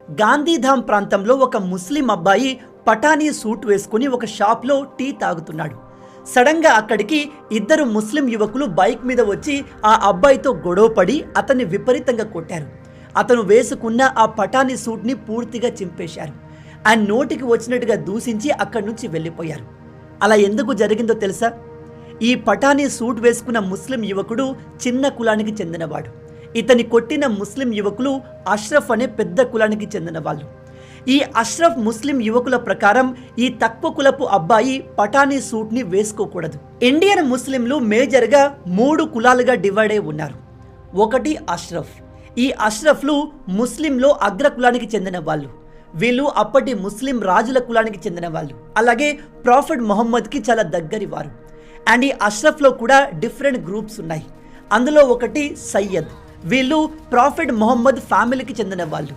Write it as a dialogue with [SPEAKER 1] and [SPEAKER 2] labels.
[SPEAKER 1] గాంధీధామ్ ప్రాంతంలో ఒక ముస్లిం అబ్బాయి పఠానీ సూట్ వేసుకుని ఒక షాప్లో టీ తాగుతున్నాడు. సడన్గా అక్కడికి ఇద్దరు ముస్లిం యువకులు బైక్ మీద వచ్చి ఆ అబ్బాయితో గొడవపడి అతన్ని విపరీతంగా కొట్టారు. అతను వేసుకున్న ఆ పఠానీ సూట్ని పూర్తిగా చింపేశారు. ఆయన నోటికి వచ్చినట్టుగా దూషించి అక్కడి నుంచి వెళ్ళిపోయారు. అలా ఎందుకు జరిగిందో తెలుసా? ఈ పఠానీ సూట్ వేసుకున్న ముస్లిం యువకుడు చిన్న కులానికి చెందినవాడు. ఇతని కొట్టిన ముస్లిం యువకులు అష్రఫ్ అనే పెద్ద కులానికి చెందిన వాళ్ళు. ఈ అష్రఫ్ ముస్లిం యువకుల ప్రకారం ఈ తక్కువ కులపు అబ్బాయి పఠానీ సూట్ని వేసుకోకూడదు. ఇండియన్ ముస్లింలు మేజర్గా 3 కులాలుగా డివైడ్ అయి ఉన్నారు. ఒకటి అష్రఫ్. ఈ అష్రఫ్లు ముస్లింలో అగ్ర కులానికి చెందిన వాళ్ళు. వీళ్ళు అప్పటి ముస్లిం రాజుల కులానికి చెందిన వాళ్ళు. అలాగే ప్రాఫెట్ మొహమ్మద్కి చాలా దగ్గరి వారు. అండ్ ఈ అష్రఫ్లో కూడా డిఫరెంట్ గ్రూప్స్ ఉన్నాయి. అందులో ఒకటి సయ్యద్. వీళ్ళు ప్రాఫెట్ మొహమ్మద్ ఫ్యామిలీకి చెందిన వాళ్ళు.